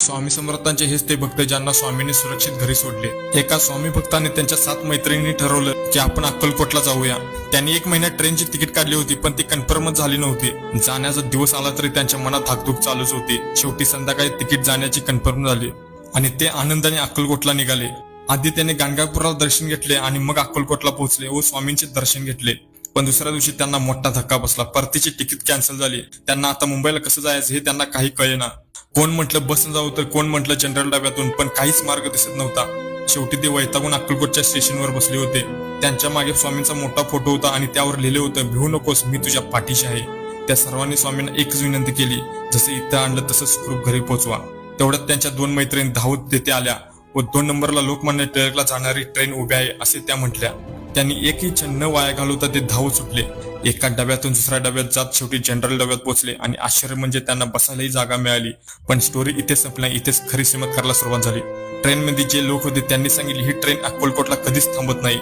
स्वामी समर्थांचे हेच ते भक्त ज्यांना स्वामींनी सुरक्षित घरी सोडले। एका स्वामी भक्ताने त्यांच्या 7 मैत्रिणींनी ठरवलं की आपण अक्कलकोटला जाऊया। त्यांनी 1 महिन्यात ट्रेनची तिकीट काढली होती, पण ती कन्फर्मच झाली नव्हती। जाण्याचा दिवस आला तरी त्यांच्या मनात धाकधूक चालूच होती। शेवटी संध्याकाळी तिकीट जाण्याची कन्फर्म झाली आणि ते आनंदाने अक्कलकोटला निघाले। आधी त्याने गाणगापूरला दर्शन घेतले आणि मग अक्कलकोटला पोहोचले व स्वामींचे दर्शन घेतले। पण दुसऱ्या दिवशी त्यांना मोठा धक्का बसला। परतीची तिकीट कॅन्सल झाली। त्यांना आता मुंबईला कसं जायचं हे त्यांना काही कळेना। कोण म्हटलं बसनं जाऊ तर कोण म्हटलं जनरल डब्यातून, पण काहीच मार्ग दिसत नव्हता। शेवटी ते वैतागून अक्कलकोटच्या स्टेशनवर बसले होते। त्यांच्या मागे स्वामींचा मोठा फोटो होता आणि त्यावर लिहिले होतं, भिवू नकोस, मी तुझ्या पाठीशी आहे। त्या सर्वांनी स्वामींना एकच विनंती केली, जसं इथं आणलं तसं सुखरूप घरी पोहोचवा। तेवढ्यात त्यांच्या 2 मैत्रिणी धावत तेथे आल्या व 2 नंबरला लोकमान्य टिळकला जाणारी ट्रेन उभी आहे असे त्या म्हटल्या। त्यांनी एकही क्षण न वाया घालवता ते धावत सुटले। एका डब्यातून दुसऱ्या डब्यात जात शेवटी जनरल डब्यात पोहोचले आणि आश्चर्य म्हणजे त्यांना बसायलाही जागा मिळाली। पण स्टोरी इथे संपल्या, इथेच खरी चमत्काराला सुरुवात झाली। ट्रेनमध्ये जे लोक होते त्यांनी सांगितले ही ट्रेन अक्कलकोटला कधीच थांबत नाही।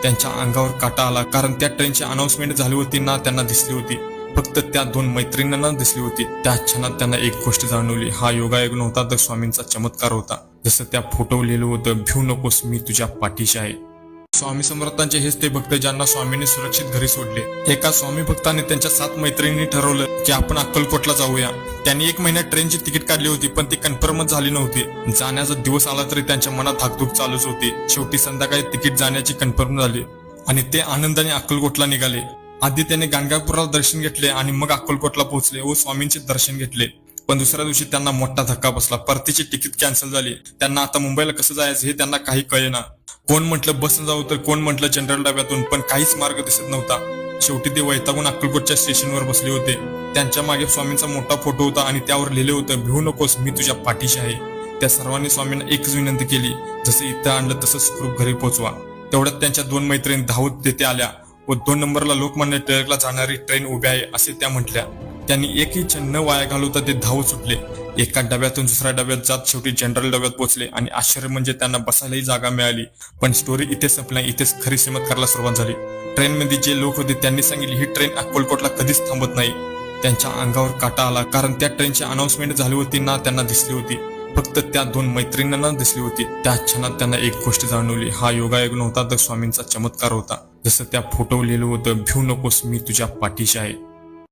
त्यांच्या अंगावर काटा आला, कारण त्या ट्रेनची अनाउन्समेंट झाली होती ना त्यांना दिसली होती, फक्त त्या 2 मैत्रिणींना दिसली होती। त्या क्षणात त्यांना एक गोष्ट जाणवली, हा योगायोग नव्हता तर स्वामींचा चमत्कार होता। जसं त्या फोटोवर लिहिलं होतं, भिवू नकोस, मी तुझ्या पाठीशी आहे। स्वामी समर्थांचे हेच ते भक्त ज्यांना स्वामींनी सुरक्षित घरी सोडले। एका स्वामी भक्ताने त्यांच्या 7 मैत्रिणींनी ठरवलं की आपण अक्कलकोटला जाऊया। त्यांनी 1 महिन्यात ट्रेनची तिकीट काढली होती, पण ती कन्फर्मच झाली नव्हती। जाण्याचा दिवस आला तरी त्यांच्या मनात धाकधूक चालूच होती। शेवटी संध्याकाळी तिकीट जाण्याची कन्फर्म झाली आणि ते आनंदाने अक्कलकोटला निघाले। आधी त्याने गाणगापूरला दर्शन घेतले आणि मग अक्कलकोटला पोहोचले व स्वामींचे दर्शन घेतले। पण दुसऱ्या दिवशी त्यांना मोठा धक्का बसला। परतीची तिकीट कॅन्सल झाली। त्यांना आता मुंबईला कसं जायचं हे त्यांना काही कळेना। कोण म्हटलं बसनं जाऊ तर कोण म्हटलं जनरल डब्यातून, पण काहीच मार्ग दिसत नव्हता। शेवटी ते वैतागून अक्कलकोटच्या स्टेशनवर बसले होते। त्यांच्या मागे स्वामींचा मोठा फोटो होता आणि त्यावर लिहिले होतं, भिवू नकोस, मी तुझ्या पाठीशी आहे। त्या सर्वांनी स्वामींना एकच विनंती केली, जसं इथं आणलं तसं सुखरूप घरी पोहोचवा। तेवढ्यात त्यांच्या 2 मैत्रिणी धावत तेथे आल्या व 2 नंबरला लोकमान्य टिळकला जाणारी ट्रेन उभी आहे असे त्या म्हटल्या। त्यांनी एकही क्षण न वाया घालवता ते धावत सुटले। एका डब्यातून दुसऱ्या डब्यात जात शेवटी जनरल डब्यात पोहोचले आणि आश्चर्य म्हणजे त्यांना बसायलाही जागा मिळाली। पण स्टोरी इथे संपल्या, इथेच खरी चमत्काराला सुरुवात झाली। ट्रेनमध्ये जे लोक होते त्यांनी सांगितले ही ट्रेन अक्कलकोटला कधीच थांबत नाही। त्यांच्या अंगावर काटा आला, कारण त्या ट्रेनची अनाउन्समेंट झाली होती ना त्यांना दिसली होती, फक्त त्या 2 मैत्रिणींना दिसली होती। त्या क्षणात त्यांना एक गोष्ट जाणवली, हा योगायोग नव्हता तर स्वामींचा चमत्कार होता। जसं त्या फोटोवर लिहिलं होतं, भिवू नकोस, मी तुझ्या पाठीशी आहे।